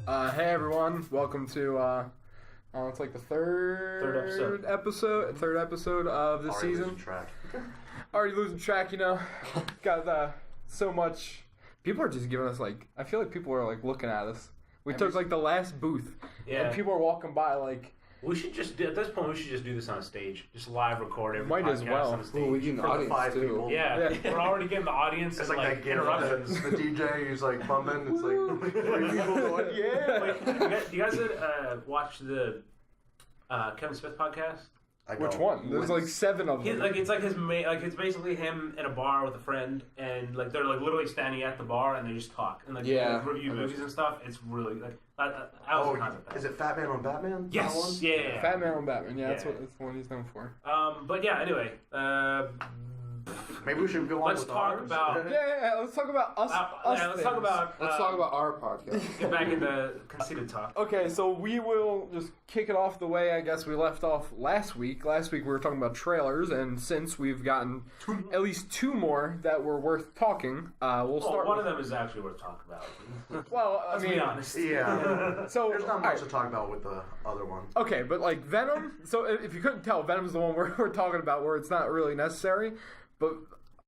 Hey everyone, welcome to it's like the third episode of the season. Losing track. Already losing track, you know. Got so much. People are just giving us like. I feel like people are like looking at us. We took like the last booth, and people are walking by like. We should just at this point. We should just do this on a stage, just live record every Might podcast as well. on a stage. Ooh, we get the audience five too. people. Yeah, we're already getting the audience. It's and, like that game interruptions. the DJ who's like bumping. It's like three people going, yeah. Wait, you guys watch the Kevin Smith podcast? Which one? There's like 7 of them. It's like his it's basically him in a bar with a friend, and like they're like literally standing at the bar and they just talk and like review movies and stuff. It's really like Is it Fat Man on Batman? Yes, That one? yeah. Fat Man on Batman. Yeah, that's the one he's known for. But yeah, anyway. Maybe we should go on. Let's talk about. Yeah, let's talk about us. Let's talk about our podcast. Get back into conceited talk. Okay, so we will just kick it off the way I guess we left off last week. Last week we were talking about trailers, and since we've gotten at least 2 more that were worth talking, we'll start. One of them is actually worth talking about. Well, I Let's mean, be honest. Yeah. So There's not much to talk about with the other one. okay, but like Venom. So if you couldn't tell, Venom's the one we're talking about, where it's not really necessary. But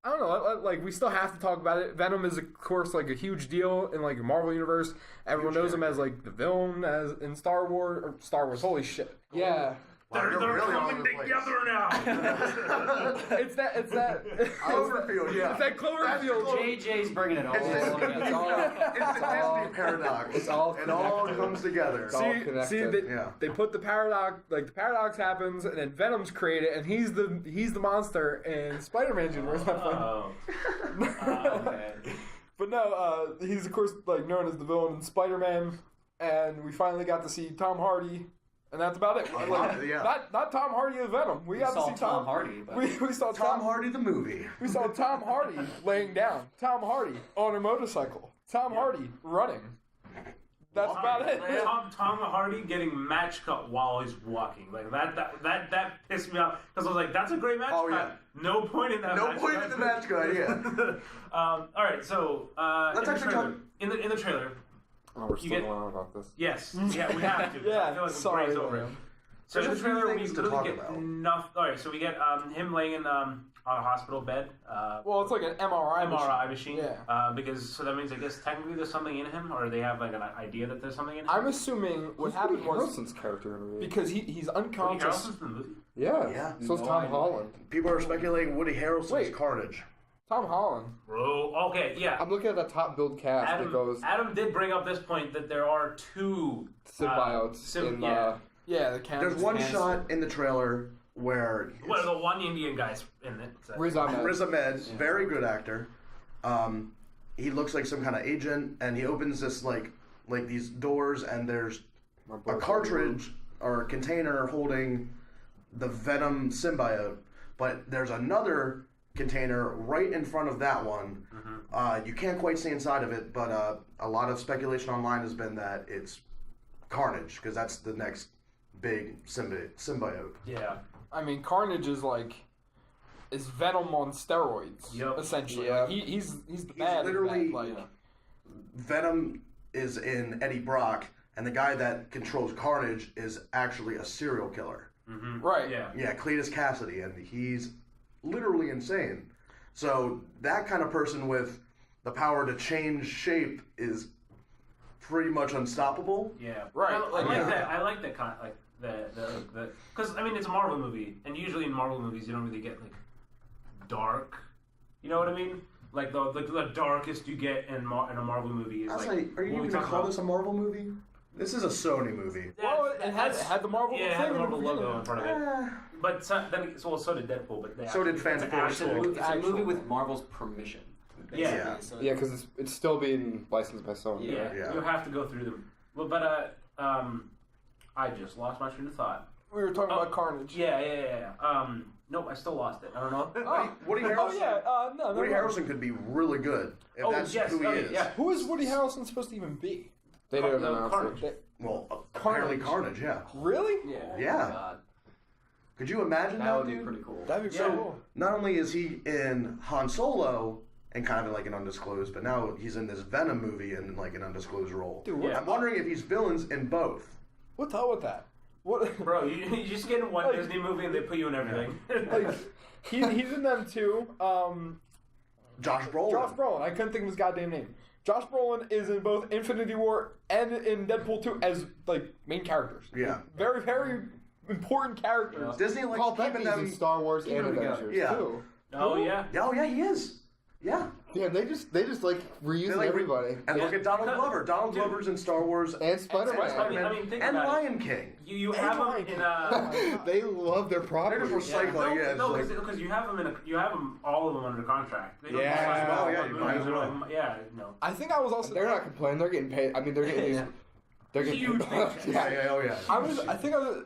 I don't know, like we still have to talk about it. Venom is, of course, like a huge deal in like the Marvel universe. Everyone knows him as like the villain as in Star Wars. Holy shit! Yeah. They're really coming together now. It's that Cloverfield, yeah. It's that Cloverfield. JJ's bringing it all. It's the Disney paradox. It all comes together. They put the paradox, like the paradox happens, and then Venom's created, and he's the monster in Spider-Man's universe. Okay. But no, he's of course like known as the villain in Spider-Man, and we finally got to see Tom Hardy. And that's about it. Like, not Tom Hardy as Venom. We got to see Tom Hardy. But... We saw Tom Hardy the movie. We saw Tom Hardy laying down. Tom Hardy on a motorcycle. Tom Hardy running. That's about it. Tom Hardy getting match cut while he's walking. Like that pissed me off because I was like, that's a great match cut. Yeah. No point in that. No point in the match cut. Yeah. All right, so let's actually talk in the trailer. Oh, we're still going on about this. Yes. Yeah, we have to. Yeah, I feel like sorry. over it. So in the trailer, we literally get enough. All right, so we get him laying in on a hospital bed. Well, it's like an MRI machine. Yeah. Because so that means I guess technically there's something in him, or they have like an idea that there's something in him. I'm assuming what happened was Harrelson's character in the movie. because he's unconscious. Woody Harrelson's in the movie. Yeah. So it's Tom Holland. People are speculating Woody Harrelson's Carnage. Tom Holland. Bro, okay, yeah. I'm looking at the top build cast. Adam did bring up this point that there are 2 symbiotes in the cancer. There's one shot in the trailer where the one Indian guy's in it. Riz Ahmed, very good actor. He looks like some kind of agent, and he opens this like these doors, and there's a cartridge or a container holding the Venom symbiote, but there's another container right in front of that one. Mm-hmm. You can't quite see inside of it, but a lot of speculation online has been that it's Carnage, because that's the next big symbiote. Yeah. I mean, Carnage is Venom on steroids, essentially. Yeah. Like, he's the bad. Literally, Venom is in Eddie Brock, and the guy that controls Carnage is actually a serial killer. Mm-hmm. Right. Yeah, Cletus Cassidy, and he's literally insane. So that kind of person with the power to change shape is pretty much unstoppable. Yeah, right. I like that kind of, like the because I mean it's a Marvel movie, and usually in Marvel movies you don't really get like dark. You know what I mean? Like the darkest you get in a Marvel movie is are you even gonna call this a Marvel movie? This is a Sony movie. Well, it had the Marvel. Yeah, it had the Marvel logo in front of it. But so did Deadpool. But so did Fantastic. It's a movie with Marvel's permission. Yeah, because it's still being licensed by Sony. Yeah, you have to go through them. Well, but I just lost my train of thought. We were talking about Carnage. Yeah. Nope, I still lost it. I don't know. Woody Harrelson. No. Woody Harrelson could be really good if that's who he is. Yeah. Who is Woody Harrelson supposed to even be? They didn't announce it. Well, apparently Carnage, yeah. Really? Yeah. Yeah. God. Could you imagine that? That would be pretty cool. That'd be pretty cool. Not only is he in Han Solo and kind of in like an undisclosed. But now he's in this Venom movie in like an undisclosed role. Dude, Yeah. I'm wondering if he's villains in both. What's up with that? What? Bro, you just get in one Like- Disney movie and they put you in everything. Like, he's in them too. Josh Brolin. Josh Brolin. I couldn't think of his goddamn name. Josh Brolin is in both Infinity War and in Deadpool 2 as like main characters. Yeah. Very, very important characters. Disney likes Paul keeping Bettany's them. in Star Wars and keeping them Avengers together. Yeah. too. Oh yeah. Oh yeah, he is. Yeah. Yeah, they just like reusing They like everybody. And look at Donald Because- Glover. Donald dude. Glover's in Star Wars And Spider-Man. I mean, think and about Lion King. You have them Lion in King. a. They love their They're property. just recycling. Yeah, it's no, like- because you have them all of them under contract. They don't Yeah. just like, Oh, yeah, one you movie, might as they're well. like, yeah, no. I think I was also. They're not complaining. They're getting paid. I mean, they're getting these. Yeah. They're getting Huge paid. paychecks. Yeah, oh yeah.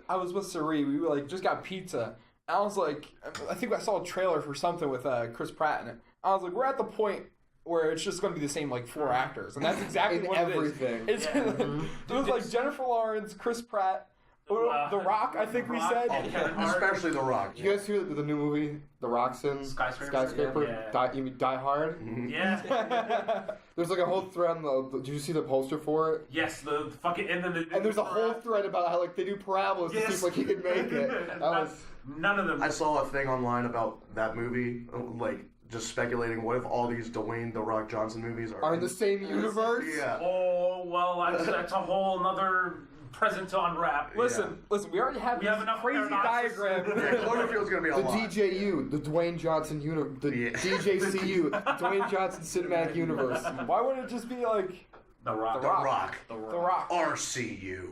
I was with Sari. We like just got pizza. And I was like, I think I saw a trailer for something with Chris Pratt in it. I was like, we're at the point where it's just going to be the same like 4 actors, and that's exactly In what everything. it is. It's, it was like Jennifer Lawrence, Chris Pratt, The Rock. I think we Rock, said. and Kevin Hart. Especially The Rock. Did you guys hear the new movie, The Rock's in? Skyscraper? Yeah. Die, you mean Die Hard? Yeah. There's like a whole thread on the. Did you see the poster for it? Yes, the fucking and then the. And there's a whole thread about how like they do parabolas to see if like he can make it. That was. None of them. I saw a thing online about that movie, like just speculating. What if all these Dwayne The Rock Johnson movies Are in the same universe? Yeah. Oh well, that's a whole nother present to unwrap. Listen, we already have We this have enough crazy paradoxes. diagram. Yeah, Cloverfield's gonna be a The lot. DJU, the Dwayne Johnson the Yeah. DJCU, Dwayne Johnson Cinematic Universe. Why wouldn't it just be like The Rock. The Rock. The Rock? RCU.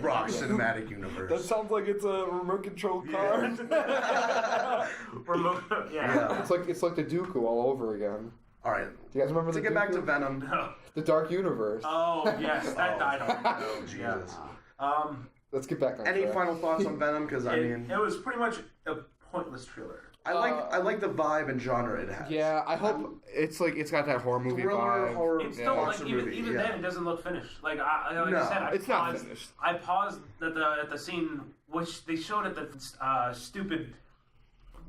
Rock Cinematic That Universe. sounds like it's a remote control car. Remote. Yeah. It's like the Dooku all over again. All right. Do you guys remember To the get back to Dooku? Venom. The Dark Universe. Oh yes, that died on. Oh Jesus. Let's get back on Any track. final thoughts on Venom? Because I mean, It was pretty much a pointless trailer. I like the vibe and genre it has. Yeah, I hope it's got that horror movie Thriller, vibe. horror, It's still like monster even movie. even yeah. then it doesn't look finished. Like I No, said, I it's not paused, finished. I paused at the scene which they showed at the stupid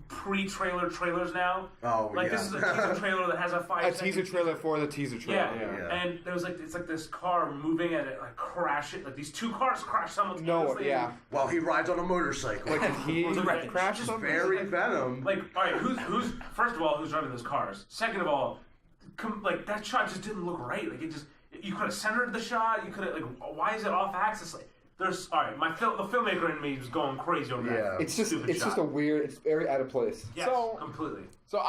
pre-trailer trailers now. Oh Like yeah. this is a teaser trailer that has a 5 A teaser trailer for the teaser trailer. Yeah. Yeah. And there was like it's like this car moving and it like crash it like these two cars crash simultaneously. No, yeah. While he rides on a motorcycle. Like he Right. crashed Just something. Very Venom. Like, all right, who's first of all, who's driving those cars? Second of all, like that shot just didn't look right. Like it just, you could have centered the shot. You could have like, why is it off axis? Like, there's all right, the filmmaker in me was going crazy over Yeah. that. It's just stupid it's shot. just a weird. It's very out of place. Yes, So- completely. So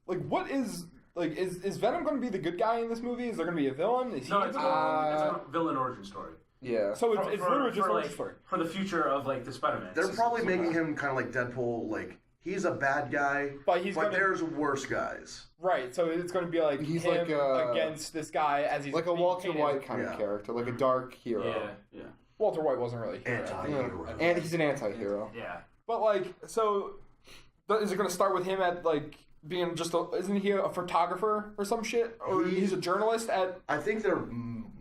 what is like is Venom going to be the good guy in this movie? Is there going to be a villain? Is he No, the it's villain? it's a villain origin story. Yeah. So it's literally just for, one like, story. for the future of like the Spider-Man. They're probably making him kind of like Deadpool. Like he's a bad guy, But he's gonna- there's worse guys. Right, so it's going to be like He's him like, against this guy as he's Like a being Walter painted. White kind Yeah. of character, like a dark hero. yeah. Walter White wasn't really here. Anti-hero. And he's an anti-hero. Yeah. But like, so is it going to start with him at like being just isn't he a photographer or some shit, or he's a journalist at? I think they're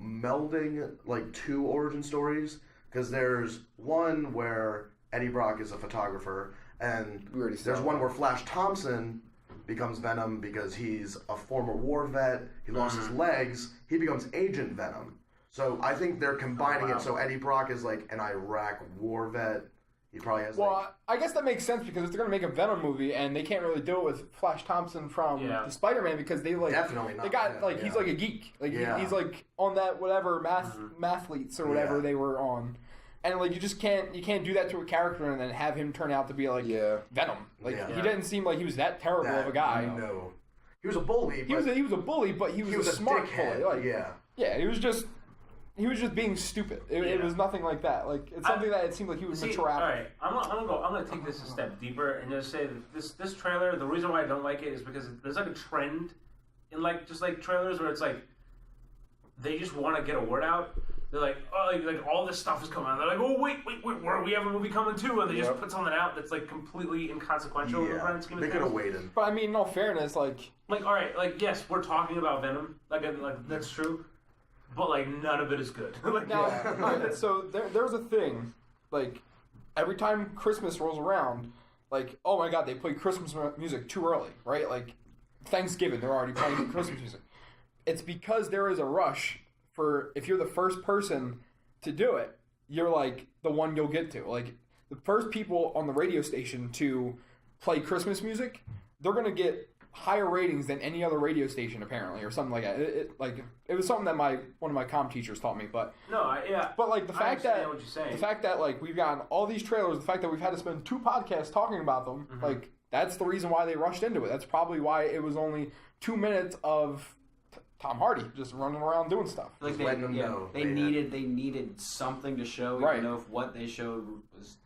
melding like two origin stories because there's one where Eddie Brock is a photographer, and We already saw there's one that. where Flash Thompson becomes Venom because he's a former war vet. He lost his legs. He becomes Agent Venom. So I think they're combining it. So Eddie Brock is like an Iraq war vet. He probably has Well, like I guess that makes sense because if they're going to make a Venom movie and they can't really do it with Flash Thompson from the Spider-Man because they like Definitely not, They got yeah, like he's yeah. like a geek, like Yeah. he's like on that whatever mathletes or whatever Yeah. they were on, and like you can't do that to a character and then have him turn out to be like Venom. Like Yeah. he didn't seem like he was that terrible that. of a guy. No, he was a bully. He was a bully, but he was a smart dickhead. bully. Like, yeah. he was just being stupid. It was nothing like that. Like it's something that it seemed like he was mature all after. right, I'm gonna take this a step deeper and just say that this trailer. The reason why I don't like it is because there's like a trend in like just like trailers where it's like they just want to get a word out. They're like, oh, like all this stuff is coming out. They're like, oh wait, we have a movie coming too, and they just put something out that's like completely inconsequential in the grand scheme of They things. could have waited. But I mean, in all fairness, like Like, all right, like yes, we're talking about Venom, like that's true, but like none of it is good. Like, now, alright, so there's a thing, like every time Christmas rolls around, like oh my god, they play Christmas music too early, right? Like Thanksgiving, they're already playing Christmas music. It's because there is a rush for, if you're the first person to do it, you're like the one you'll get to. Like, the first people on the radio station to play Christmas music, they're going to get higher ratings than any other radio station, apparently, or something like that. It was something that one of my comm teachers taught me. But But like the fact that like we've gotten all these trailers, the fact that we've had to spend 2 podcasts talking about them, like that's the reason why they rushed into it. That's probably why it was only 2 minutes of Tom Hardy just running around doing stuff. Like they needed something to show, even though if what they showed was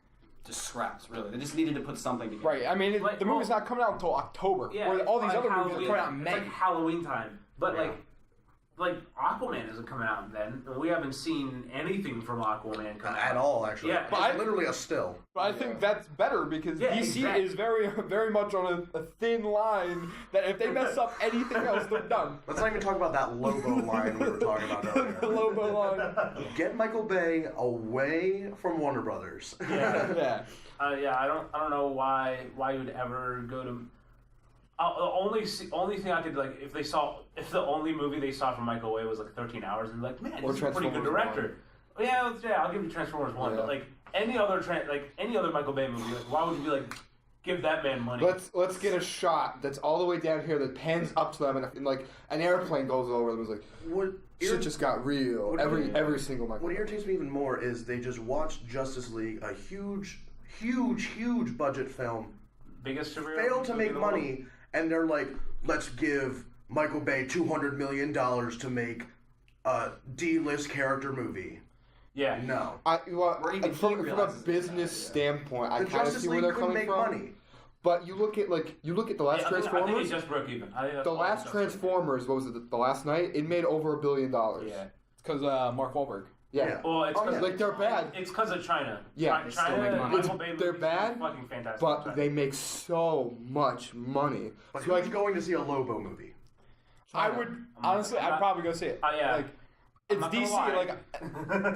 just scraps, really. They just needed to put something together. Right. I mean, the movie's not coming out until October. Yeah, where all these other movies are coming out in May. It's like Halloween time. But like Aquaman isn't coming out then, and we haven't seen anything from Aquaman come out at all. Actually, yeah, it's literally a still. But I think that's better because DC is very, very much on a thin line that if they mess up anything else, they're done. Let's not even talk about that Lobo line we were talking about earlier. The Lobo line. Get Michael Bay away from Warner Brothers. Yeah. I don't know why you would ever go to. The only thing I could like if the only movie they saw from Michael Bay was like 13 Hours and like, man, he's a pretty good director. Yeah, I'll give you Transformers 1, but like any other Michael Bay movie, like why would you be like give that man money? Let's get a shot that's all the way down here that pans up to them and like an airplane goes over them. It's like shit just got real. Every single Michael. What irritates me even more is they just watched Justice League, a huge budget film, biggest superhero failed to make money. And they're like, let's give Michael Bay $200 million to make a D-list character movie. Yeah. No. From a business standpoint, I kind of see where they're coming from. Money. But you look at the last Transformers. I think it just broke even. The last Transformers, what was it? The last night, it made over $1 billion. Yeah. It's because Mark Wahlberg. Yeah. Well, it's because like they're bad. It's because of China. Yeah, They're bad, fucking fantastic. But they make so much money. But who's going to see a Lobo movie? I would honestly, I'd probably go see it. Yeah. Like, it's DC. Like,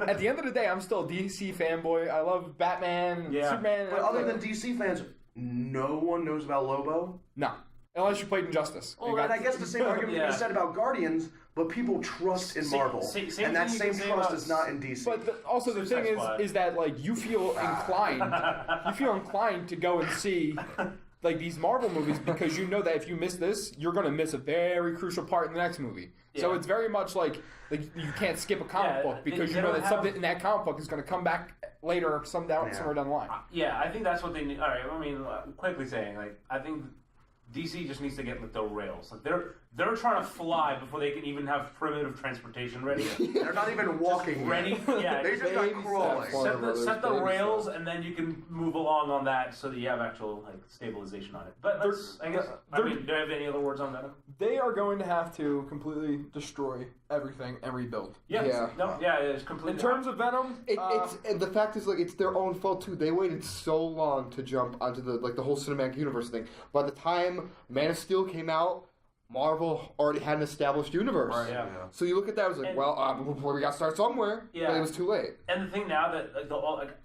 at the end of the day, I'm still a DC fanboy. I love Batman, Superman. But other than DC fans, no one knows about Lobo. No, unless you played Injustice. Well, and I guess the same argument can be said about Guardians. But people trust in Marvel, and that same trust is not in DC. But also the thing is that like you feel inclined to go and see like these Marvel movies because you know that if you miss this, you're going to miss a very crucial part in the next movie. Yeah. So it's very much like you can't skip a comic book because you know that something in that comic book is going to come back later somewhere down the line. I think that's what they need. All right, I mean, quickly saying, like, I think DC just needs to get with the rails. Like they're trying to fly before they can even have primitive transportation ready. They're not even walking ready. Yeah, they just got crawling. Set the rails, and then you can move along on that so that you have actual like stabilization on it. But do you have any other words on that? They are going to have to completely destroy everything and rebuild. It's completely. In terms of Venom, and the fact is, like, it's their own fault too. They waited so long to jump onto the whole cinematic universe thing. By the time Man of Steel came out, Marvel already had an established universe. Right, yeah. So you look at that, it was like, we got to start somewhere. Yeah. But it was too late. And the thing now that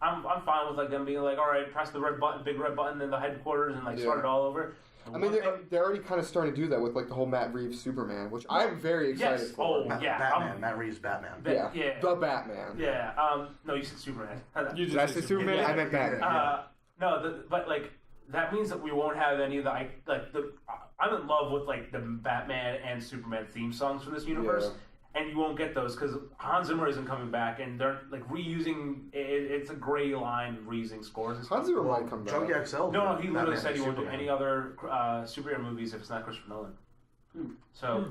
I'm fine with like them being like, all right, press the big red button in the headquarters and start it all over. I mean, they're already kind of starting to do that with like the whole Matt Reeves Superman, which I'm very excited for. Batman. Matt Reeves Batman. The Batman. Yeah. No, you said Superman. Did I say Superman? I meant Batman. But like that means that we won't have any of the I'm in love with like the Batman and Superman theme songs from this universe. And you won't get those because Hans Zimmer isn't coming back, and they're like reusing. It's a gray line reusing scores. Hans Zimmer might come back. Junkie XL. No, he literally said he won't do any other superhero movies if it's not Christopher Nolan. So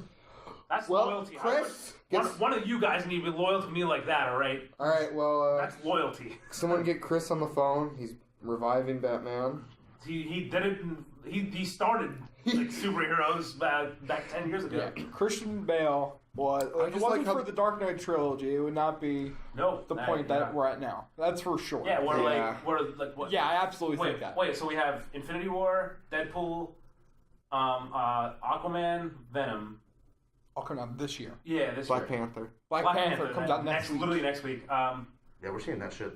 that's loyalty. Chris, one of you guys need to be loyal to me like that. All right. All right. Well, that's loyalty. Someone get Chris on the phone. He's reviving Batman. He did it. He started like superheroes back 10 years ago. Yeah. Christian Bale. Well, if it wasn't for the Dark Knight trilogy, it would not be the point that we're at now. That's for sure. Yeah, we're like what? Yeah, I absolutely think that. Wait, so we have Infinity War, Deadpool, Aquaman, Venom. All coming out this year. Yeah, this Black year. Panther. Black Panther comes out next week. Literally next week. Yeah, we're seeing that shit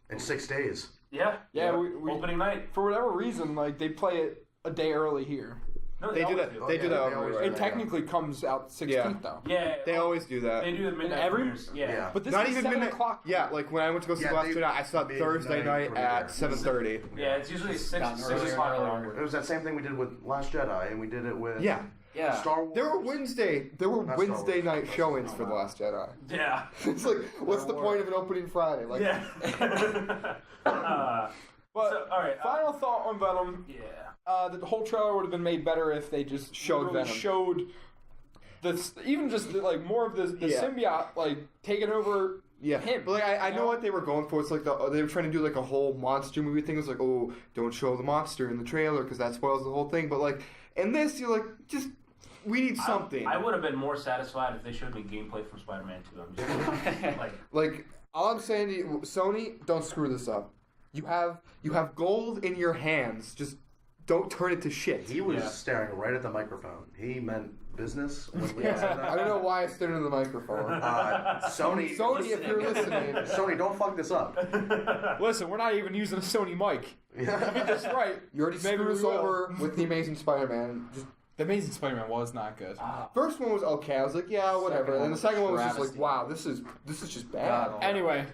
in 6 days. Yeah. We opening night. For whatever reason, like they play it a day early here. No, They do always that. They do that They everywhere. always do It that. technically comes out 16th though. Yeah. They always do that. They do the midnight every- premieres. Yeah. But this Not is even 7 midnight. o'clock. Yeah, like when I went to go see Yeah, Last they- Jedi, I saw it Thursday midnight night at premiere. 7:30. Yeah, it's usually gotten 6 earlier and o'clock earlier. onward. It was that same thing we did with Last Jedi, and we did it with Yeah. Yeah. Star Wars. There were Wednesday Not Star Wednesday Wars. night showings for The Last Jedi. Yeah. It's like, what's the point of an opening Friday? Like, Yeah. But So, all right. final thought on Venom. Yeah. The whole trailer would have been made better if they just Showed really Venom. showed even just like more of the Yeah. symbiote like taking over yeah. him. But like, I you know what they were going for. It's like they were trying to do like a whole monster movie thing. It's like, oh, don't show the monster in the trailer because that spoils the whole thing. But like in this, you're like, just we need something. I would have been more satisfied if they showed me gameplay from Spider-Man 2. I'm just like, Like all I'm saying to you, Sony, don't screw this up. You have gold in your hands. Just don't turn it to shit. He was Yeah. staring right at the microphone. He meant business when we Yeah. said that. I don't know why I stared into the microphone. Sony, Sony, if you're listening, Sony, don't fuck this up. Listen, we're not even using a Sony mic. Get this right. you already Maybe screwed we us will. over with the Amazing Spider-Man. Just The Amazing Spider-Man was not good. first one was okay. I was like, yeah, whatever. And then the second one was just like, travesty. wow, this is just bad. God, Anyway,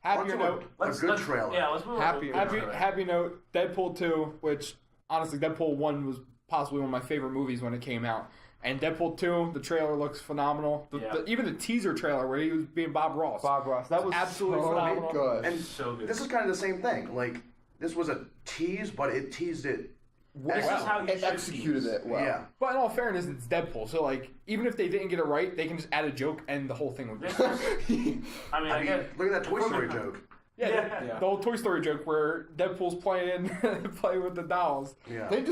happier Onto note. a good trailer. Yeah, let's move on. Happy- Happy note. Deadpool 2, which honestly, Deadpool 1 was possibly one of my favorite movies when it came out. And Deadpool 2, the trailer looks phenomenal. Even the teaser trailer where he was being Bob Ross. Bob Ross, that was Absolutely so phenomenal. good. And So good. this is kind of the same thing. Like, this was a tease, but it teased it. This is how you and should executed tease. it well. Yeah. But in all fairness, it's Deadpool. So, like, even if they didn't get it right, they can just add a joke and the whole thing would be. This is, I mean, I get. Look at that Toy Story joke. Yeah. The old Toy Story joke where Deadpool's playing with the dolls. Yeah. They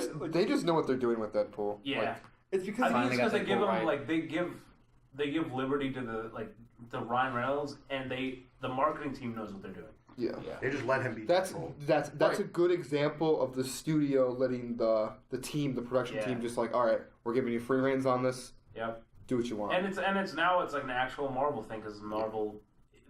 just know what they're doing with Deadpool. Yeah. Like, It's because I think Finally it's because got they give Deadpool them right. like they give liberty to the Ryan Reynolds, and the marketing team knows what they're doing. yeah. They just let him be. That's Deadpool. a good example of the studio letting the production Yeah. team just like, all right, we're giving you free reins on this. Yep. Do what you want. And it's now it's like an actual Marvel thing because Marvel,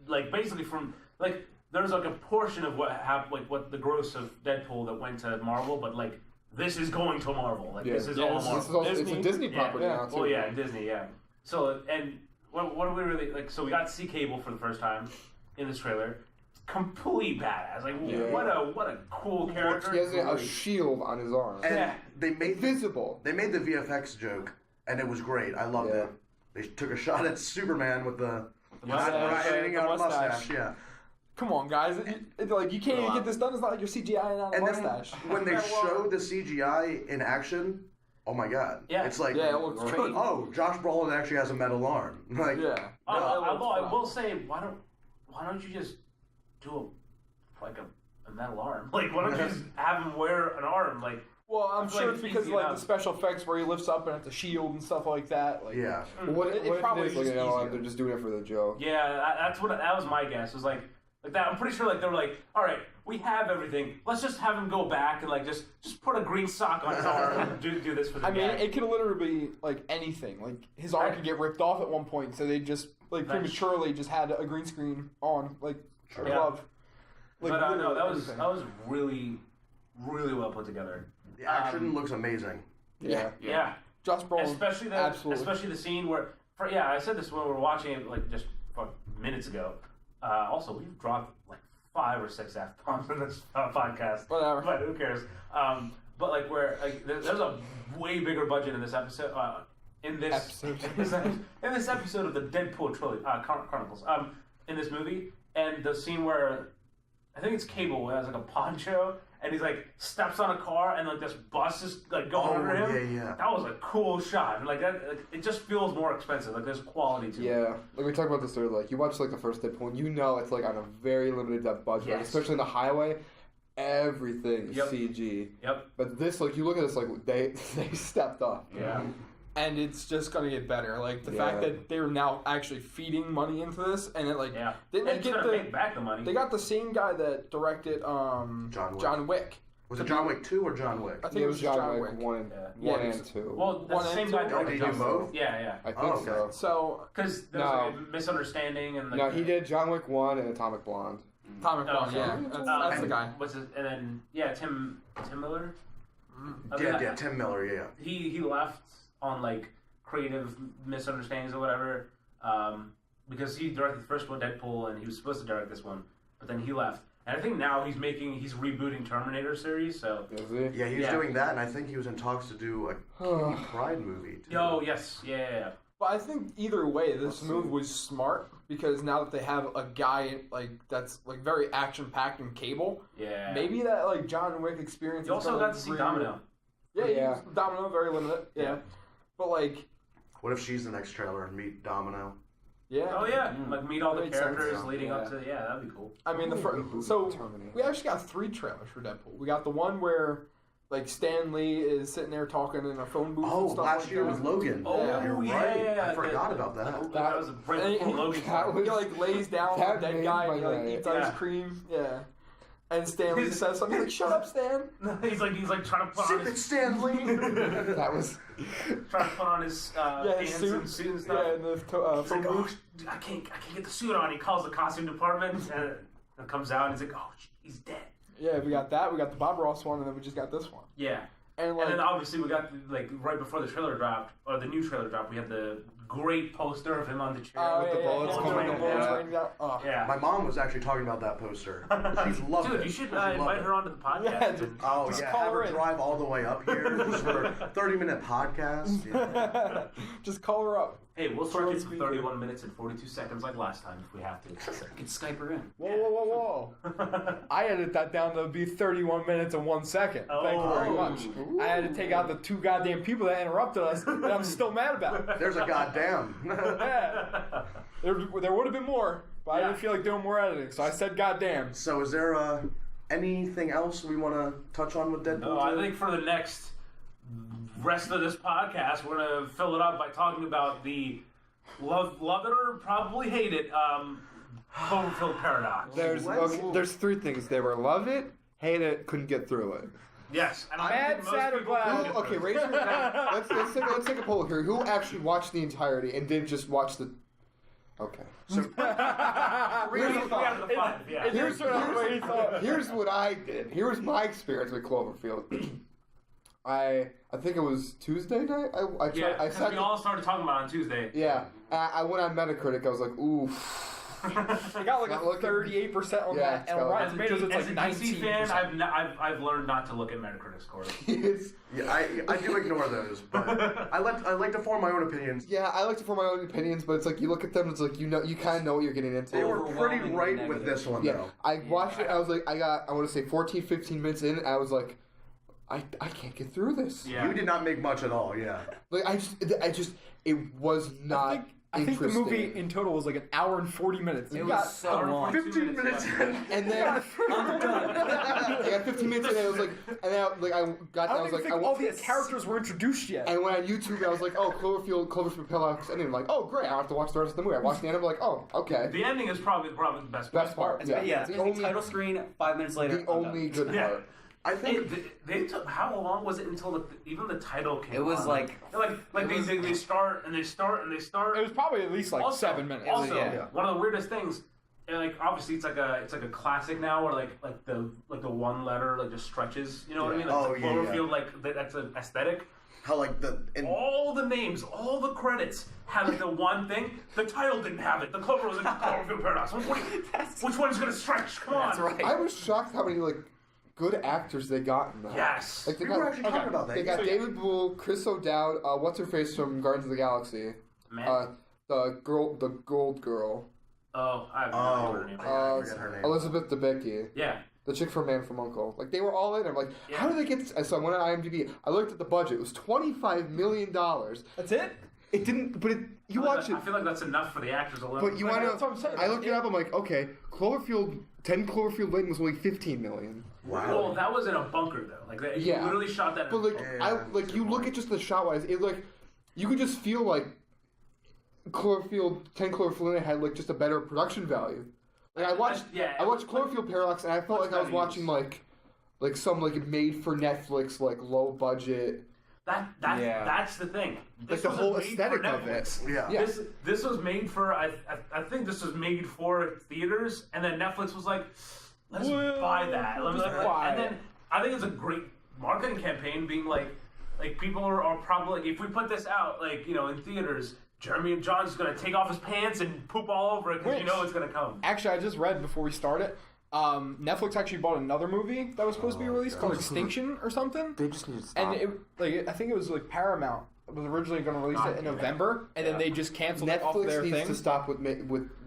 like basically from like there's like a portion of what happened, like what the gross of Deadpool that went to Marvel, but like this is going to Marvel. Like this is Yeah, all this is Marvel. This is also, it's a Disney. Disney property yeah. now too. Well, yeah, Disney, yeah. So and what do we really like? So we got to see Cable for the first time in this trailer. Complete badass. Like Yeah. what a cool character. He has a shield on his arm. And Yeah. they made Visible. They made the VFX joke, and it was great. I loved Yeah. it. They took a shot at Superman with the mustache. not editing The out a mustache. mustache. Yeah. Come on, guys. It's like you can't even get this done. It's not like you're CGI out a And then mustache. when they Yeah, well- showed the CGI in action, oh my god! Yeah. It's like, Yeah, it looks great. oh, Josh Brolin actually has a metal arm. Like, Yeah. Although I will say, why don't you just do a metal arm? Like, why don't you just have him wear an arm? Like, Well, I'm It's sure like it's because easy of, like enough. the special effects where he lifts up and it's a shield and stuff like that. Like, yeah. Well, what It if probably it is like, is you know, easier. they're just doing it for the joke? yeah, that was my guess. Was like that. I'm pretty sure like they were like, all right, we have everything. Let's just have him go back and like just put a green sock on his arm and do this for the I mean, gag. it could literally be like anything. Like his arm could get ripped off at one point, so they just like Nice. prematurely just had a green screen on, like a Yeah. glove. Like, But no, literally that was anything. really, really well put together. The action looks amazing. Yeah. Yeah. Josh Brolin, Especially absolutely. especially the scene where, I said this when we were watching it like just minutes ago. Also, we've dropped like 5 or 6 F-bombs in this podcast. Whatever. But who cares? But like where like there's a way bigger budget in this episode. In this episode of the Deadpool trilogy, Chronicles. In this movie, and the scene where I think it's Cable who has like a poncho. And he's like steps on a car and like this bus is like going under him. Yeah. That was a cool shot. And, like that, like, it just feels more expensive. Like there's quality to it. Yeah, like we talked about this earlier. Like you watch like the first Deadpool, and you know it's like on a very limited budget, like, Yes. especially in the highway. Everything is Yep. CG. Yep. But this, like you look at this, like they stepped up. Yeah. And it's just gonna get better. Like the Yeah. fact that they're now actually feeding money into this, and it like Yeah. didn't they It's get gonna the make back the money. they got the same guy that directed John Wick. Was it John Wick 2 or John Wick? I think It it was was John Wick 1 Yeah. one Yeah, and 2. well, that's One the same and guy two? that Oh, directed did he do John both? Wick. Yeah. I think Oh, okay. so. So Because there was like a misunderstanding and like, No, he did John Wick 1 and Atomic Blonde. Atomic Oh, Blonde, okay. yeah, that's the and guy. What's his? And then Tim Miller. Yeah, Tim Miller. Yeah. He left on like creative misunderstandings or whatever, because he directed the first one, Deadpool, and he was supposed to direct this one, but then he left. And I think now he's rebooting Terminator series. So yeah, he was doing that, and I think he was in talks to do a Kitty Pryde movie too. Oh yes, yeah. But I think either way, this move was smart because now that they have a guy like that's like very action packed and Cable, maybe that like John Wick experience. You also got to see Domino. Yeah, Domino, very limited. Yeah, but like, what if she's the next trailer and meet Domino? Yeah. Oh yeah, like meet all the Makes characters sense. leading up to that'd be cool. I mean, we actually got 3 trailers for Deadpool. We got the one where like Stan Lee is sitting there talking in a phone booth. Oh, and stuff last like year that. was Logan. Oh, You're right. I forgot about that. That was a break before Logan. He like lays down on a dead guy and he like eats ice cream. Yeah. And Stan Lee says something like, "Shut up, Stan." he's like trying to put Sip on it, his Stan Lee. That was trying to put on his his suit and stuff. Yeah, in the He's phone like, oh, booth. I can't get the suit on. He calls the costume department and it comes out and he's like, oh, he's dead. Yeah, we got that. We got the Bob Ross one, and then we just got this one. Yeah. And then obviously we got like right before the trailer dropped, or the new trailer dropped, we had the great poster of him on the chair with the bullets coming coming out. Yeah. My mom was actually talking about that poster. She's loved it. Dude, you should invite her onto the podcast. Just have her drive all the way up here just for a 30-minute podcast. Yeah. Just call her up. Hey, we'll start it for 31 minutes and 42 seconds like last time if we have to. You can Skype her in. Whoa. I edited that down to be 31 minutes and 1 second. Thank you very much. I had to take out the 2 goddamn people that interrupted us, and I'm still mad about it. There's a goddamn. Yeah. There would have been more, but I didn't feel like doing more editing, so I said goddamn. So is there anything else we want to touch on with Deadpool? No, I think for the next rest of this podcast, we're going to fill it up by talking about the love it or probably hate it Cloverfield paradox. There's 3 things. They were love it, hate it, couldn't get through it. Yes, and I Mad, think most sad, or people glad? do. Okay, raise your hand. Let's take a poll here. Who actually watched the entirety and didn't just watch the? Okay. So, 3 out of the 5, yeah. Here's what I did. Here's my experience with Cloverfield. I think it was Tuesday night. I because we all started talking about it on Tuesday. Yeah, I went on Metacritic. I was like, ooh. It got like a 38% on that, and on Rotten Tomatoes it's like 19%. As a DC fan, I've learned not to look at Metacritic scores. Yeah, I do ignore those, but I like to form my own opinions. Yeah, I like to form my own opinions, but it's like you look at them, it's like you kind of know what you're getting into. They were pretty right with this one, though. I watched it. I was like, I want to say 14, 15 minutes in, and I was like, I can't get through this. Yeah. You did not make much at all. Yeah. Like it was not. I think the movie in total was like an hour and 40 minutes. It was so long. 15 minutes in. And then I'm done. I got 15 minutes in, and I was like, and then I was like, all the characters were introduced yet. And when on YouTube, I was like, oh, Cloverfield paradox ending. I'm like, oh, great, I don't have to watch the rest of the movie. I watched the end, I'm like, oh, okay. The ending is probably the best part. Yeah, it's the title screen. 5 minutes later. The only good part. I think they took. How long was it until even the title came? It was on? like they start and they start. It was probably at least like 7 minutes. Also, Yeah. one of the weirdest things, and like obviously it's like a classic now, where like the one letter like just stretches. You know what I mean? Like Cloverfield, like that's an aesthetic. how like all the names, all the credits had like the one thing. The title didn't have it. The cover was like Cloverfield Paradox. Which one's gonna stretch? Come on. That's right. I was shocked how many good actors they got in that. Yes. Like, we were actually talking about that. They got David Boole, Chris O'Dowd, what's her face from Guardians of the Galaxy? Man. The gold girl. Oh, I have no idea what her name is. I forget her name. Elizabeth Debicki. Yeah. The chick from Man from U.N.C.L.E. Like, they were all in. I'm like, how did they get this? So I went on IMDb. I looked at the budget. It was $25 million. That's it? It didn't, but you watch it. I feel like that's enough for the actors alone. But you want that's what I'm to, saying. I looked it up. I'm like, okay, 10 Cloverfield Lane was only $15 million. Wow. Well, that was in a bunker though. Like they literally shot that. But you look at just the shot wise, it you could just feel like 10 Cloverfield Lane had just a better production value. Like I watched Cloverfield Paradox and I felt like I was watching like some made for Netflix low budget. That's the thing. Like the whole aesthetic of it. Yeah. This was made for I think this was made for theaters, and then Netflix was like, let's buy that. And then I think it's a great marketing campaign being like people are probably like, if we put this out like in theaters, Jeremy and John's gonna take off his pants and poop all over it because it's gonna come. Actually, I just read before we started. Netflix actually bought another movie that was supposed to be released called Extinction or something. They just need to stop. And I think it was like Paramount was originally going to release it in November, and then they just canceled it off their thing. Netflix needs to stop with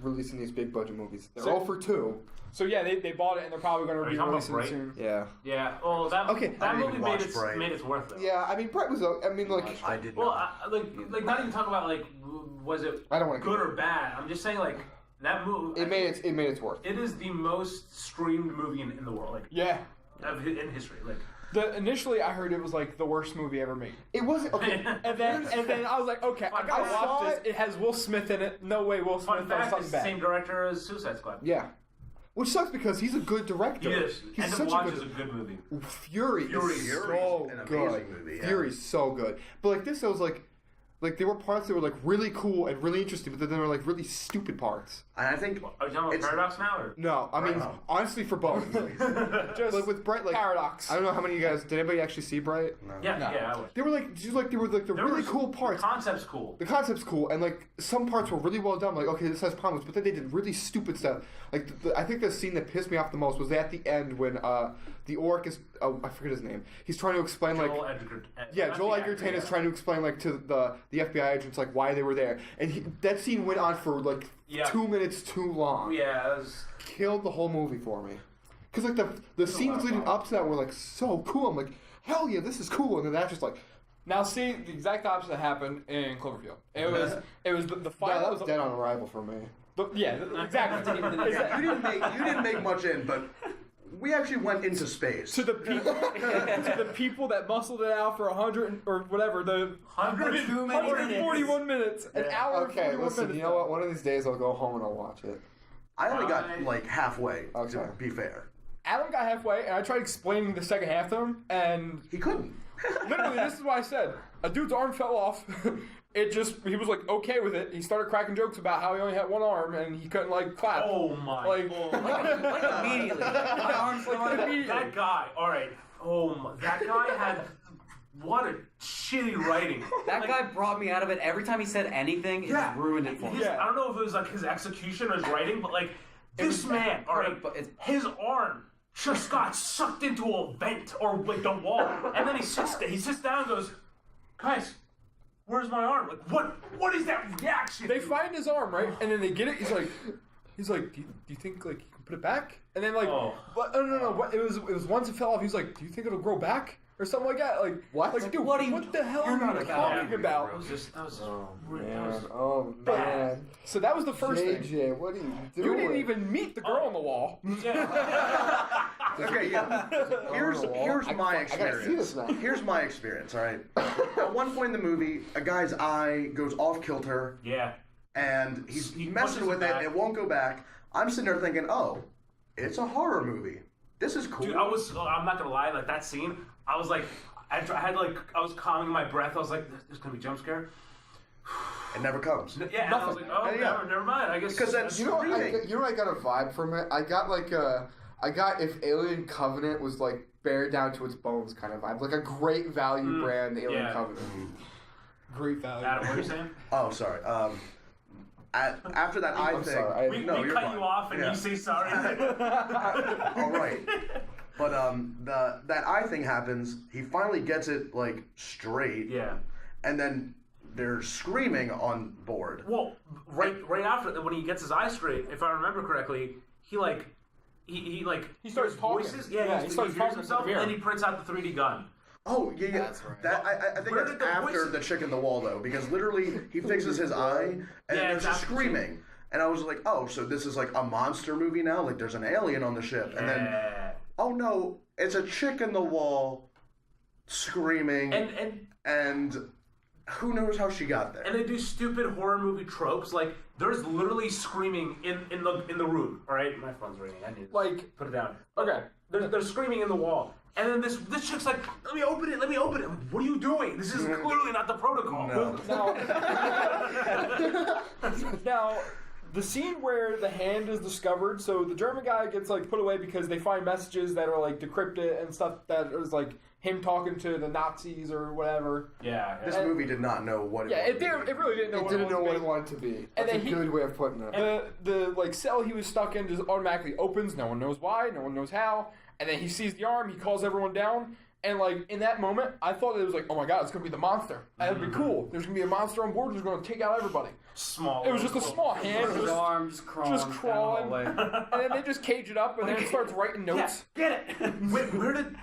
releasing these big budget movies. They're all for two. So yeah, they bought it, and they're probably going to be releasing it soon. Yeah. Yeah. Well, that movie made its worth it. Yeah, I mean, Bright was. I mean, like I did. Well, like not even talk about like was it I don't want to good or bad. I'm just saying like. That movie. It made its worth. It is the most streamed movie in the world. Like in history. Like initially, I heard it was like the worst movie ever made. It wasn't okay. and then I was like, okay, I gotta watch this. It has Will Smith in it. No way, Will Smith does something bad. Same director as Suicide Squad. Yeah. Which sucks because he's a good director. He is. He's End such of Watch is a good movie. Fury is so an good. amazing movie. Yeah. Fury's so good. But like this, I was like there were parts that were like really cool and really interesting, but then there were like really stupid parts. And I think are you talking about Paradox now, or no? I mean, honestly, for both. Just like with Bright, like Paradox. I don't know how many of you guys did. Anybody actually see Bright? no. Yeah, I would. They were like the really cool parts. The concept's cool. The concept's cool, and like some parts were really well done. Like, okay, this has promise, but then they did really stupid stuff. Like, I think the scene that pissed me off the most was at the end when the orc is I forget his name. He's trying to explain Joel Edgerton is trying to explain like to the FBI agents like why they were there, and that scene went on for like 2 minutes too long. Yeah, it was... Killed the whole movie for me. Because like the scenes leading up to that were like so cool. I'm like, hell yeah, this is cool, and then that just like. Now see, the exact opposite happened in Cloverfield. It was the final. That was dead on arrival for me. Exactly. You didn't make much in, but we actually went into space. To the people that muscled it out for 100 or whatever, the 141 minutes, an hour and 41 listen, minutes. you know what? One of these days I'll go home and I'll watch it. I only got like halfway, to be fair. Adam got halfway, and I tried explaining the second half to him, and He couldn't. literally, this is what I said. A dude's arm fell off. He was like okay with it. He started cracking jokes about how he only had one arm and he couldn't like clap. Oh my! Like immediately. My arm's gone. That guy. All right. Oh my! That guy had. What a shitty writing. That guy brought me out of it. Every time he said anything, it just ruined it for me. I don't know if it was like his execution or his writing, but like this man, all right, his arm just got sucked into a vent or like the wall, and then he sits down and goes, "Guys, where's my arm? Like what is that reaction?" They find his arm, right, and then they get it. He's like, do you think like you can put it back? And then like, but no. It was once it fell off. He's like, do you think it'll grow back? Or something like that. Like what? Like, dude, what the hell are you talking about? That was just Oh man. So that was the first thing. JJ, what are you doing? You didn't even meet the girl on the wall. Okay, yeah. Here's my I gotta see this experience. now. Here's my experience. All right. At one point in the movie, a guy's eye goes off kilter. Yeah. And he's He messing pushes with it it. back. It won't go back. I'm sitting there thinking, oh, it's a horror movie. This is cool. Dude, I'm not gonna lie, like that scene, I was like, I was calming my breath. I was like, there's gonna be a jump scare. It never comes. Yeah, and I was like, oh, never mind. I guess Because that's You know what? screaming. I got a vibe from it. I got if Alien Covenant was like bared down to its bones kind of vibe, like a great value brand Alien Covenant. Great value. Adam, what are you saying? Oh, sorry. After that eye I'm thing, sorry. We you're cut fine. you off and Yeah. you say sorry. All right. But that eye thing happens. He finally gets it like straight. Yeah. And then they're screaming on board. Well, right after that, when he gets his eye straight, if I remember correctly, he starts talking. voices. Yeah, he starts hears talking himself, to the and then mirror. he prints out the 3D gun. Oh yeah. That's right. That I think Where that's did the after voices- the chick in the wall though, because literally he fixes his eye and there's just after- screaming, and I was like, oh, so this is like a monster movie now? Like there's an alien on the ship, and then oh no, it's a chick in the wall screaming, and who knows how she got there? And they do stupid horror movie tropes. Like there's literally screaming in the room. All right, my phone's ringing. I need to Like, put it down. okay. They're screaming in the wall. And then this chick's like, let me open it. I'm like, what are you doing? This is clearly not the protocol. No. Now, the scene where the hand is discovered, so the German guy gets like put away because they find messages that are like decrypted and stuff that is like him talking to the Nazis or whatever. Yeah. This movie did not know what it it really didn't know what it wanted to be. That's a good way of putting it. The like cell he was stuck in just automatically opens. No one knows why. No one knows how. And then he sees the arm. He calls everyone down. And like in that moment, I thought it was like, oh my god, it's gonna be the monster. That'd be cool. There's gonna be a monster on board who's gonna take out everybody. Small. It was just a small hand, his arms crawling, and then they just cage it up, and then it starts writing notes. Yeah, get it. Where did?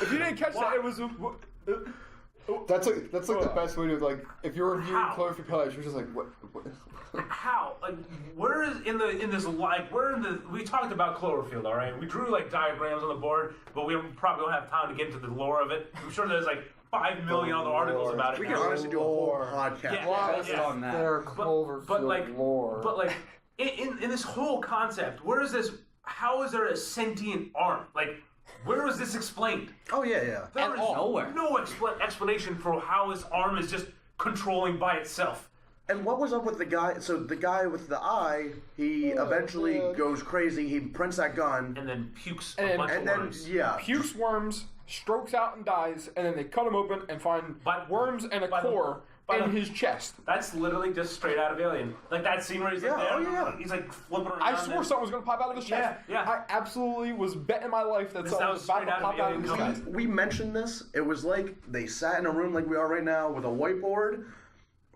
If you didn't catch that, it was. That's like the best way to like if you're reviewing Cloverfield Pillars, you're just like what? How? Like, where is we talked about Cloverfield, all right? We drew like diagrams on the board, but we probably don't have time to get into the lore of it. I'm sure there's like 5 million other articles about it. We can honestly do a whole podcast. On that. Their Cloverfield lore. But like in this whole concept, where is this? How is there a sentient arm? Like, where is this explained? Oh yeah. There is nowhere. No explanation for how his arm is just controlling by itself. And what was up with the guy? So the guy with the eye, he eventually goes crazy. He prints that gun, and then pukes a bunch of worms. Pukes worms, strokes out and dies, and then they cut him open and find worms and a core in his chest. That's literally just straight out of Alien. Like that scene where he's like there, he's like flipping around. I swore something was going to pop out of his chest. Yeah. I absolutely was betting my life that something was about to pop out of his chest. We mentioned this. It was like they sat in a room like we are right now with a whiteboard,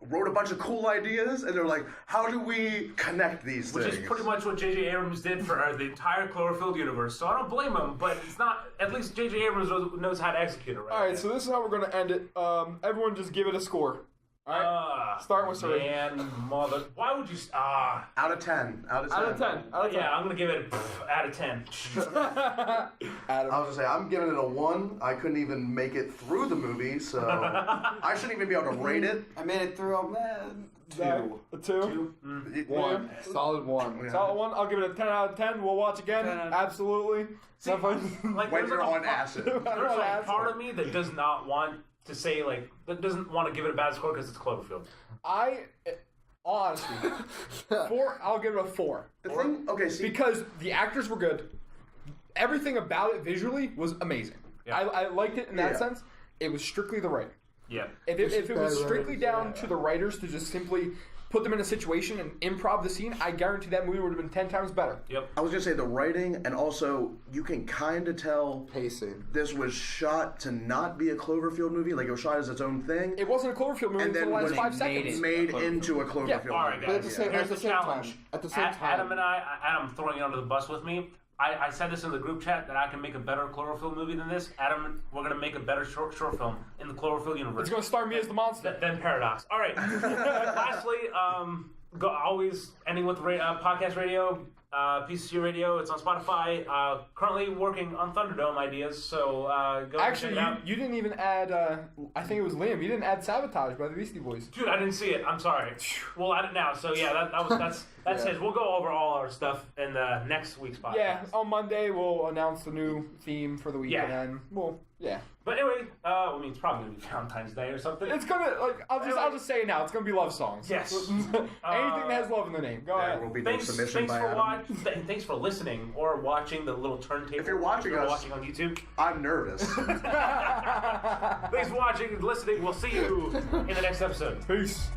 wrote a bunch of cool ideas, and they're like, how do we connect these things? Which is pretty much what J.J. Abrams did for the entire Cloverfield universe. So I don't blame him, but it's not, at least J.J. Abrams knows how to execute it right. Alright, so this is how we're going to end it. Everyone just give it a score. Alright, starting with Suri. Why would you... Out of 10. Out of 10. Yeah, I'm going to give it out of 10. I was going to say, I'm giving it a 1. I couldn't even make it through the movie, so I shouldn't even be able to rate it. I made it through a 2. A 2? 1. Solid 1. Yeah. Solid 1. I'll give it a 10 out of 10. We'll watch again. Absolutely. Like, when you're on acid. There's like part of me that does not want to say, like, that doesn't want to give it a bad score because it's Cloverfield. Honestly, 4, I'll give it a 4. Because the actors were good. Everything about it visually was amazing. Yeah. I liked it in that sense. It was strictly the writing. Yeah. If it was strictly down to the writers to just simply put them in a situation and improv the scene, I guarantee that movie would have been 10 times better. Yep. I was going to say the writing, and also you can kind of tell pacing. This was shot to not be a Cloverfield movie. Like, it was shot as its own thing. It wasn't a Cloverfield movie until the last 5 seconds. Made into a Cloverfield movie. All right, guys. But at the same time. Adam and I, Adam throwing you under the bus with me. I said this in the group chat that I can make a better Cloverfield movie than this. Adam, we're going to make a better short film in the Cloverfield universe. It's going to star me as the monster. Then Paradox. All right. Lastly, always ending with podcast radio, PCC Radio. It's on Spotify. Currently working on Thunderdome ideas, so go check it out. You didn't even add, I think it was Liam, you didn't add Sabotage by the Beastie Boys. Dude, I didn't see it. I'm sorry. We'll add it now. So yeah, that's his. We'll go over all our stuff in the next week's podcast. Yeah, on Monday we'll announce the new theme for the week, and then But anyway, I mean, it's probably gonna be Valentine's Day or something. It's gonna I'll just say it now. It's gonna be love songs. Yes. Anything that has love in the name. Go ahead. Will be no submission by Adam. Thanks for listening or watching the little turntable. If you're watching us, watching on YouTube, I'm nervous. Thanks for watching and listening. We'll see you in the next episode. Peace.